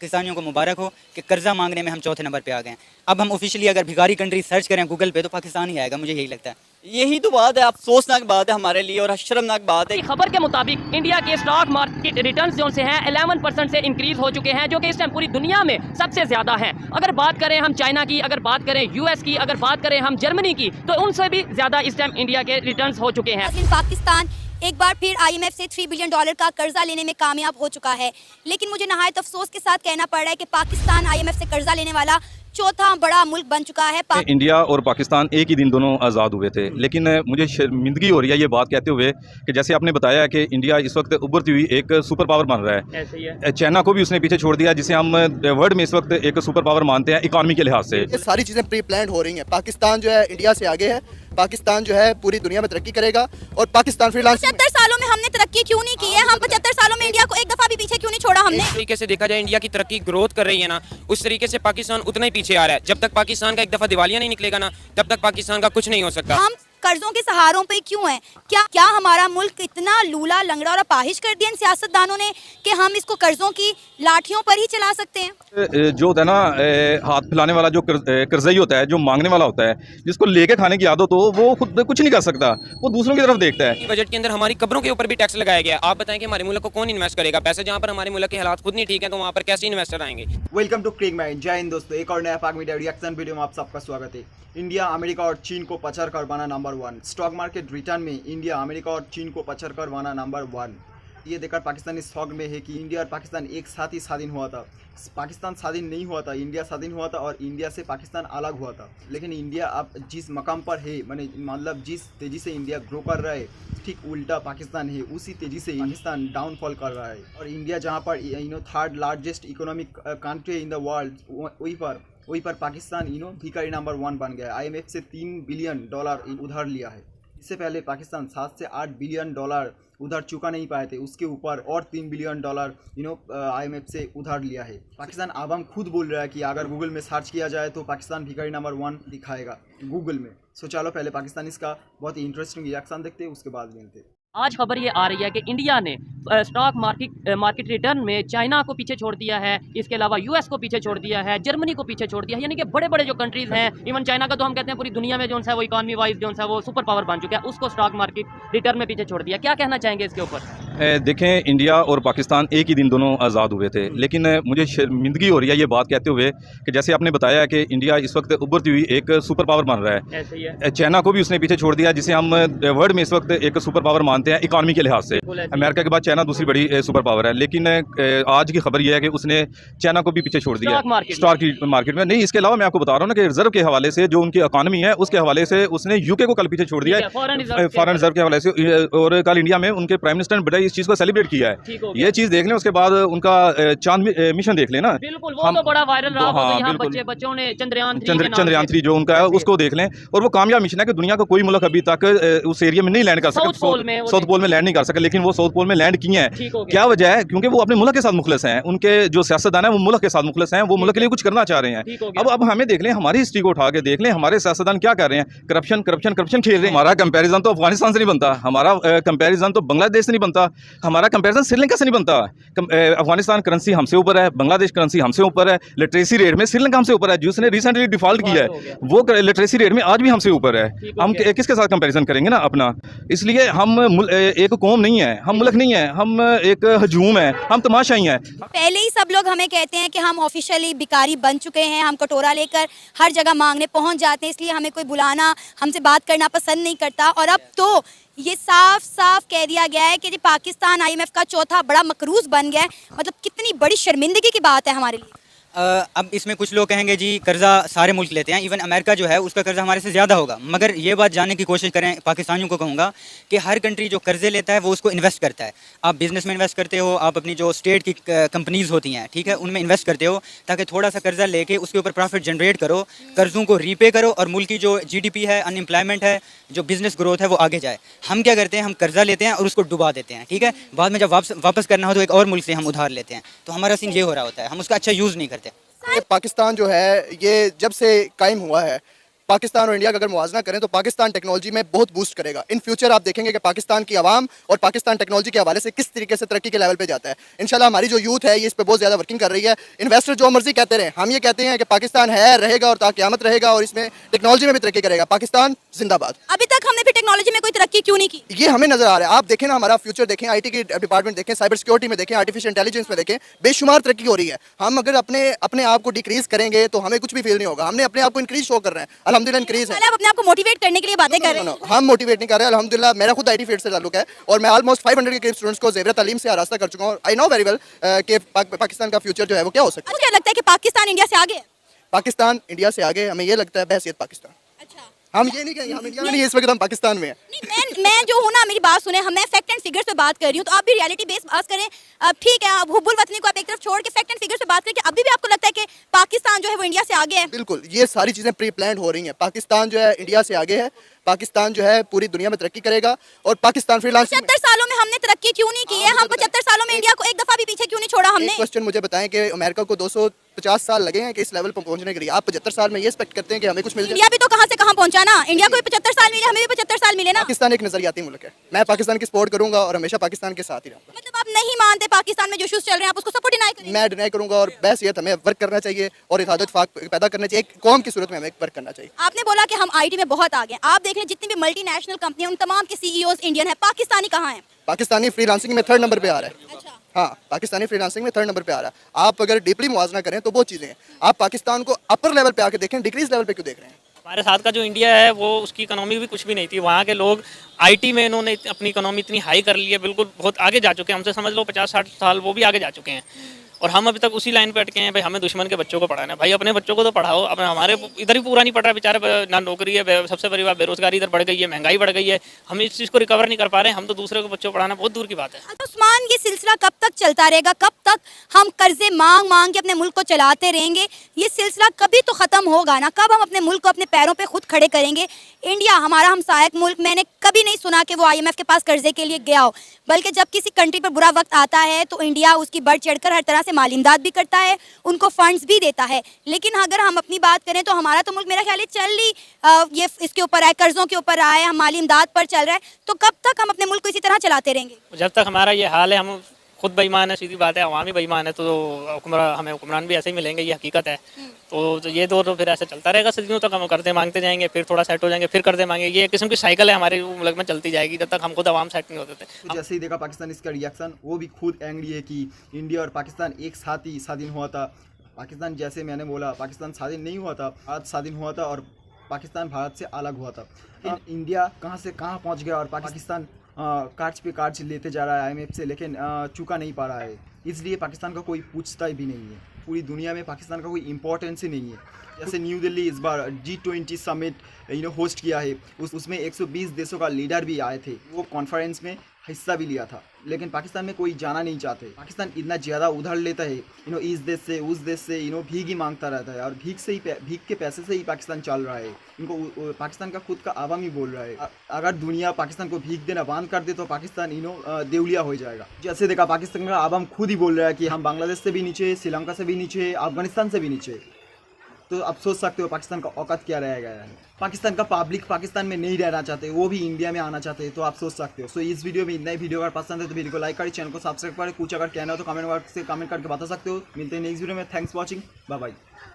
किसानियों को मुबारक हो कि कर्जा मांगने में हम चौथे नंबर पे आ गए हैं। अब हम ऑफिशियली अगर भिखारी कंट्री सर्च करें गूगल पे तो पाकिस्तान ही आएगा, मुझे यही लगता है। यही तो बात है, अफसोसनाक बात है हमारे लिए और शर्मनाक बात है। खबर के मुताबिक इंडिया के स्टॉक मार्केट रिटर्न्स जो से हैं 11% से इंक्रीज हो चुके हैं, जो कि इस टाइम पूरी दुनिया में सबसे ज्यादा हैं। अगर बात करें हम चाइना की, अगर बात करें यूएस की, अगर बात करें हम जर्मनी की, तो उनसे भी ज्यादा इस टाइम इंडिया के रिटर्न्स हो चुके हैं। लेकिन पाकिस्तान एक बार फिर आईएमएफ से $3 बिलियन का कर्जा लेने में कामयाब हो चुका है। लेकिन मुझे नहायत अफसोस के साथ कहना पड़ रहा है कि पाकिस्तान आईएमएफ से कर्जा लेने वाला चौथा बड़ा मुल्क बन चुका है। इंडिया और पाकिस्तान एक ही दिन दोनों आज़ाद हुए थे, लेकिन मुझे शर्मिंदगी हो रही है ये बात कहते हुए कि जैसे आपने बताया कि इंडिया इस वक्त उभरती हुई एक सुपर पावर बन रहा है। ऐसे ही है। चाइना को भी उसने पीछे छोड़ दिया, जिसे हम वर्ल्ड में इस वक्त एक सुपर पावर मानते हैं इकॉनमी के लिहाज से। ये सारी चीज़ें प्री प्लान हो रही हैं। पाकिस्तान जो है इंडिया से आगे है, पाकिस्तान जो है पूरी दुनिया में तरक्की करेगा और पाकिस्तान फ्रीलांस 75 सालों में हमने तरक्की क्यों नहीं की है? हम 75 सालों में इंडिया को एक दफा भी पीछे क्यों नहीं छोड़ा हमने? इस तरीके से देखा जाए इंडिया की तरक्की ग्रोथ कर रही है ना, उस तरीके से पाकिस्तान उतना ही पीछे आ रहा है। जब तक पाकिस्तान का एक दफा दिवालिया नहीं निकलेगा ना, तब तक पाकिस्तान का कुछ नहीं हो सकता। हम कर्जों के सहारों पे क्यों हैं? क्या हमारा मुल्क इतना लूला लंगड़ा और अपाहिज कर दिया इन सियासतदानों ने कि हम इसको कर्जों की लाठियों पर ही चला सकते हैं? जो होता है ना, हाथ फैलाने वाला जो कर्जई होता है, जो मांगने वाला होता है, जिसको लेके खाने की आदत हो, वो खुद कुछ नहीं कर सकता, वो दूसरों की तरफ देखता है। बजट के अंदर हमारी कब्रों के ऊपर भी टैक्स लगाया गया। आप बताएं कि हमारे मुल्क को कौन इन्वेस्ट करेगा पैसे? जहाँ पर हमारे मुल्क के हालात खुद नहीं ठीक है, तो वहाँ पर कैसे इन्वेस्टर आएंगे? Welcome to cric man. जय हिंद दोस्तों, एक और नया पाक मीडिया रिएक्शन वीडियो में आप सबका स्वागत है। इंडिया, अमेरिका और चीन को पछाड़ कर बना नंबर 1। स्टॉक मार्केट रिटर्न में इंडिया, अमेरिका और चीन को पछाड़ कर बना नंबर 1। ये देखकर पाकिस्तान इस शौक में है कि इंडिया और पाकिस्तान एक साथ ही स्वाधीन हुआ था। पाकिस्तान स्वाधीन नहीं हुआ था, इंडिया स्वाधीन हुआ था और इंडिया से पाकिस्तान अलग हुआ था। लेकिन इंडिया अब जिस मकाम पर है, मतलब जिस तेज़ी से इंडिया ग्रो कर रहा है, ठीक उल्टा पाकिस्तान है, उसी तेज़ी से पाकिस्तान डाउनफॉल कर रहा है। और इंडिया जहाँ पर third largest economic country in the world, वहीं पर पाकिस्तान भिखारी नंबर 1 बन गया है। आईएमएफ से $3 बिलियन उधार लिया है। इससे पहले पाकिस्तान 7 से 8 बिलियन उधार चुका नहीं पाए थे, उसके ऊपर और $3 बिलियन आईएमएफ से उधार लिया है। पाकिस्तान आवाम खुद बोल रहा है कि अगर गूगल में सर्च किया जाए तो पाकिस्तान भिखारी नंबर 1 दिखाएगा गूगल में। सो चलो पहले पाकिस्तान इसका बहुत ही इंटरेस्टिंग रिएक्शन देखते हैं, उसके बाद मिलते हैं। आज खबर ये आ रही है कि इंडिया ने स्टॉक मार्केट रिटर्न में चाइना को पीछे छोड़ दिया है, इसके अलावा यूएस को पीछे छोड़ दिया है, जर्मनी को पीछे छोड़ दिया है। यानी कि बड़े बड़े जो कंट्रीज हैं, इवन चाइना का तो हम कहते हैं पूरी दुनिया में जो है वो इकॉनमी वाइज जो है वो सुपर पावर बन चुका है, उसको स्टॉक मार्केट रिटर्न में पीछे छोड़ दिया। क्या कहना चाहेंगे इसके ऊपर? देखें, इंडिया और पाकिस्तान एक ही दिन दोनों आज़ाद हुए थे, लेकिन मुझे शर्मिंदगी हो रही है ये बात कहते हुए कि जैसे आपने बताया कि इंडिया इस वक्त उभरती हुई एक सुपर पावर बन रहा है। ऐसे ही है। चाइना को भी उसने पीछे छोड़ दिया, जिसे हम वर्ल्ड में इस वक्त एक सुपर पावर मानते हैं इकॉनमी के लिहाज से। अमेरिका के बाद चाइना दूसरी बड़ी सुपर पावर है, लेकिन आज की खबर यह है कि उसने चाइना को भी पीछे छोड़ दिया स्टॉक मार्केट में। नहीं, इसके अलावा मैं आपको बता रहा हूँ ना कि रिजर्व के हवाले से, जो उनकी इकॉनमी है उसके हवाले से उसने यूके को कल पीछे छोड़ दिया है, फॉरेन रिजर्व के हवाले से। और कल इंडिया में उनके प्राइम मिनिस्टर ने बड़ा इस चीज़ को सेलिब्रेट किया है। ये चीज़ देख लें, उसके बाद उनका चांद मिशन देख लें ना। बिल्कुल, वो तो बड़ा वायरल रहा। हाँ, यहाँ बच्चों ने चंद्रयान 3 जो उनका है उसको देख लें, और वो कामयाब मिशन है कि दुनिया का कोई मुल्क अभी तक उस एरिया में नहीं लैंड कर सका, साउथ पोल में लैंड नहीं कर सका, लेकिन वो साउथ पोल में लैंड किए हैं। क्या वजह है? क्योंकि वो अपने मुल्क के साथ मुखलिस हैं, उनके जो सियासतदान है वो मुल्क के साथ मुखलिस हैं, वो मुल्क के लिए कुछ करना चाह रहे हैं। अब हमें देख लें, हमारी हिस्ट्री को उठा के देख लें, हमारे सियासतदान क्या कर रहे हैं? करप्शन खेल रहे हैं। हमारा कंपैरिजन तो अफगानिस्तान से नहीं बनता, हमारा कंपैरिजन तो बांग्लादेश से नहीं बनता, हमारा कंपैरिजन श्रीलंका से नहीं बनता। अफगानिस्तान करेंसी हमसे ऊपर है, बांग्लादेश करेंसी हमसे ऊपर है, लिटरेसी रेट में श्रीलंका हमसे ऊपर है, जिसने रिसेंटली डिफॉल्ट किया है वो लिटरेसी रेट में आज भी हमसे ऊपर है। हम किसके साथ कंपैरिजन करेंगे ना अपना? इसलिए हम एक कौम नहीं है, हम मुल्क नहीं है, हम एक हजूम है, हम तमाशा ही हैं। पहले ही सब लोग हमें कहते हैं कि हम ऑफिशियली भिखारी बन चुके हैं, हम कटोरा लेकर हर जगह मांगने पहुंच जाते हैं, इसलिए हमें कोई बुलाना, हमसे बात करना पसंद नहीं करता। और अब तो ये साफ साफ कह दिया गया है कि पाकिस्तान आईएमएफ का चौथा बड़ा मकरूज बन गया है। मतलब कितनी बड़ी शर्मिंदगी की बात है हमारे लिए। अब इसमें कुछ लोग कहेंगे जी कर्जा सारे मुल्क लेते हैं, इवन अमेरिका जो है उसका कर्जा हमारे से ज़्यादा होगा। मगर ये बात जानने की कोशिश करें, पाकिस्तानियों को कहूँगा कि हर कंट्री जो कर्जे लेता है वो उसको इन्वेस्ट करता है। आप बिज़नेस में इन्वेस्ट करते हो, आप अपनी जो स्टेट की कंपनीज़ होती हैं, ठीक है, उनमें इन्वेस्ट करते हो ताकि थोड़ा सा कर्जा लेके उसके ऊपर प्रॉफिट जनरेट करो, कर्ज़ों को रीपे करो और मुल्क की जो GDP है, अनएम्प्लॉयमेंट है, जो बिज़नेस ग्रोथ है वो आगे जाए। हम क्या करते हैं? हम कर्जा लेते हैं और उसको डुबा देते हैं, ठीक है। बाद में जब वापस करना हो तो एक और मुल्क से हम उधार लेते हैं। तो हमारा सीन ये हो रहा होता है, हम उसका अच्छा यूज़ नहीं करते। पाकिस्तान जो है ये जब से कायम हुआ है पाकिस्तान और इंडिया का अगर मुआवजा करें तो पाकिस्तान टेक्नोलॉजी में बहुत बूस्ट करेगा। इन फ्यूचर आप देखेंगे कि पाकिस्तान की आवाम और पाकिस्तान टेक्नोलॉजी के हवाले से किस तरीके से तरक्की के लेवल पे जाता है। इंशाल्लाह हमारी जो यूथ है ये इस पर बहुत ज़्यादा वर्किंग कर रही है। इन्वेस्टर जो मर्जी कहते रहे, हम ये कहते हैं कि पाकिस्तान है, रहेगा और क़यामत रहेगा और इसमें टेक्नोलॉजी में भी तरक्की करेगा। पाकिस्तान जिंदाबाद। अभी तक हमने फिर टेक्नोलॉजी में कोई तरक्की क्यों नहीं की? ये हमें नजर आ रहा है। आप देखें ना, हमारा फ्यूचर देखें, आईटी की डिपार्टमेंट देखें, साइबर सिक्योरिटी में देखें, आर्टिफिशियल इंटेलिजेंस में देखें, बेशुमार तरक्की हो रही है। हम अगर अपने आप को डिक्रीज करेंगे तो हमें कुछ भी फील नहीं होगा। हमने अपने आप को इंक्रीज शो कर रहे हैं, अल्हम्दुलिल्लाह इंक्रीज है। आप अपने आप को मोटिवेट करने के लिए बातें कर रहे हैं? हम मोटिवेट नहीं कर रहे हैं, अल्हम्दुलिल्लाह मेरा खुद आईटी फील्ड से ताल्लुक है और मैं ऑलमोस्ट 500 के करीब स्टूडेंट्स को ज़ेवर तालीम से आरास्ता कर चुका हूँ। आई नो वेरी वेल कि पाकिस्तान का फ्यूचर जो है वो क्या हो सकता है। मुझे लगता है कि पाकिस्तान इंडिया से आगे है। पाकिस्तान इंडिया से आगे, हमें ये लगता है बहैसियत पाकिस्तान। अच्छा, हम ये नहीं कहेंगे हम इंडिया में नहीं, इस वक्त हम पाकिस्तान में हैं। नहीं, मैं जो हूँ ना, मेरी बात सुने, मैं फैक्ट एंड फिगर्स पे बात कर रही हूँ, तो आप भी रियलिटी बेस्ड बात करें। अब ठीक है, आप हुब्बुल वतनी को आप एक तरफ छोड़ के फैक्ट एंड फिगर्स पे बात करें कि अभी भी आपको लगता है कि पाकिस्तान जो है वो इंडिया से आगे है? बिल्कुल, ये सारी चीज़ें प्री प्लान हो रही हैं। पाकिस्तान जो है इंडिया से आगे है, पाकिस्तान जो है पूरी दुनिया में तरक्की करेगा और पाकिस्तान फ्रीलांसिंग 75 सालों में हमने तरक्की क्यों नहीं की है? हम 75 सालों में इंडिया को एक दफा भी पीछे क्यों नहीं छोड़ा हमने? क्वेश्चन मुझे बताएं कि अमेरिका को 250 साल लगे हैं कि इस लेवल पर पहुंचने के लिए, आप 75 साल में ये एक्सपेक्ट करते हैं कि हमें कुछ मिल जाए? इंडिया भी तो कहाँ से कहाँ पहुंचा ना। इंडिया को भी 75 साल मिले, हमें भी 75 साल मिले ना। पाकिस्तान एक नजरियाती मुल्क है। मैं पाकिस्तान की सपोर्ट करूंगा और हमेशा पाकिस्तान के साथ ही रहूंगा। मतलब आप नहीं मानते पाकिस्तान में जो इश्यूज चल रहे हैं, आप उसको सपोर्ट डिनाई करेंगे? मैं डिनाई करूंगा और बहसियत हमें वर्क करना चाहिए और इत्तेहाद इत्तेफाक पैदा करना चाहिए। एक कौम की सूरत में हमें वर्क करना चाहिए। आपने बोला कि हम आईटी में बहुत आगे हैं। आप देख लें जितनी भी मल्टीनेशनल कंपनियां, उन तमाम के सीईओज इंडियन है। पाकिस्तानी कहाँ हैं? पाकिस्तानी फ्रीलांसिंग में 3rd नंबर पे आ रहा है। अच्छा, हाँ, पाकिस्तानी फ्रीलांसिंग में 3rd नंबर पे आ रहा है। आप अगर डीपली मुआवजा करें तो बहुत चीज़ें हैं। आप पाकिस्तान को अपर लेवल पे आके देखें, डिक्रीज लेवल पे क्यों देख रहे हैं? हमारे साथ का जो इंडिया है वो उसकी इकोनॉमी भी कुछ भी नहीं थी। वहाँ के लोग आईटी में इन्होंने अपनी इकोनॉमी इतनी हाई कर ली है, बिल्कुल बहुत आगे जा चुके हैं। हमसे समझ लो 50-60 साल वो भी आगे जा चुके हैं और हम अभी तक उसी लाइन पे अटके हैं। भाई हमें दुश्मन के बच्चों को पढ़ाना है। भाई अपने बच्चों को तो पढ़ाओ। अब हमारे इधर ही पूरा नहीं पढ़ रहा बेचारे, ना नौकरी है, सबसे बड़ी बात बेरोजगारी इधर बढ़ गई है, महंगाई बढ़ गई है। हम इस चीज़ को रिकवर नहीं कर पा रहे हैं। हम तो दूसरे को बच्चों को पढ़ाना बहुत दूर की बात है। उस्मान, ये सिलसिला कब तक चलता रहेगा? कब तक हम कर्जे मांग मांग के अपने मुल्क को चलाते रहेंगे? ये सिलसिला कभी तो ख़त्म होगा ना। कब हम अपने मुल्क को अपने पैरों पे खुद खड़े करेंगे? इंडिया हमारा हमसायक मुल्क, मैंने कभी नहीं सुना कि वो IMF के पास कर्जे के लिए गया हो, बल्कि जब किसी कंट्री पर बुरा वक्त आता है तो इंडिया उसकी बढ़ चढ़कर हर तरह से माली इमदाद भी करता है, उनको फंड्स भी देता है। लेकिन अगर हम अपनी बात करें तो हमारा तो मुल्क मेरा ख्याल है चल ही ये इसके ऊपर आए, कर्जों के ऊपर आए, हम माली इमदाद पर चल रहा है। तो कब तक हम अपने मुल्क को इसी तरह चलाते रहेंगे? जब तक हमारा ये हाल है, हम खुद बेईमान है, सीधी बात है, अवाम ही बेईमान है, तो हमें हुक्मरान भी ऐसे ही मिलेंगे, ये हकीकत है। तो ये दौर तो फिर ऐसे चलता रहेगा सदियों तक। हम करते मांगते जाएंगे, फिर थोड़ा सेट हो जाएंगे, फिर करते मांगेंगे। ये एक किस्म की साइकिल है हमारे मुल्क में चलती जाएगी जब तक हम खुद अवाम सेट नहीं होते थे। तो जैसे ही देखा पाकिस्तान इसका रिएक्शन, वो भी खुद एंग्री है कि इंडिया और पाकिस्तान एक साथ ही स्वाधीन हुआ था। पाकिस्तान, जैसे मैंने बोला, पाकिस्तान स्वाधीन नहीं हुआ था, आज स्वाधीन हुआ था और पाकिस्तान भारत से अलग हुआ था। इंडिया कहाँ से कहाँ पहुँच गया और पाकिस्तान कर्ज पे कर्ज लेते जा रहा है IMF से, लेकिन चुका नहीं पा रहा है। इसलिए पाकिस्तान का कोई पूछता भी नहीं है। पूरी दुनिया में पाकिस्तान का कोई इम्पोर्टेंस ही नहीं है। जैसे न्यू दिल्ली इस बार G20 समिट होस्ट किया है, उसमें 120 देशों का लीडर भी आए थे। वो कॉन्फ्रेंस में हिस्सा भी लिया था, लेकिन पाकिस्तान में कोई जाना नहीं चाहते। पाकिस्तान इतना ज़्यादा उधार लेता है, इस देश से उस देश से भीख ही मांगता रहता है और भीख के पैसे से ही पाकिस्तान चल रहा है। इनको पाकिस्तान का खुद का आवाम ही बोल रहा है, अगर दुनिया पाकिस्तान को भीख देना बंद कर दे तो पाकिस्तान देवलिया हो जाएगा। जैसे देखा, पाकिस्तान का आवाम खुद ही बोल रहा है कि हम बांग्लादेश से भी नीचे, श्रीलंका से भी नीचे, अफगानिस्तान से भी नीचे। तो आप सोच सकते हो पाकिस्तान का औकात क्या रहेगा। पाकिस्तान का पब्लिक पाकिस्तान में नहीं रहना चाहते, वो भी इंडिया में आना चाहते हैं। तो आप सोच सकते हो। सो इस वीडियो में इतना ही। वीडियो अगर पसंद है तो वीडियो को लाइक करें, चैनल को सब्सक्राइब करें। कुछ अगर कहना हो तो कमेंट बॉक्स से कमेंट करके बता सकते हो। मिलते हैं नेक्स्ट वीडियो में। Thanks for watching, bye bye.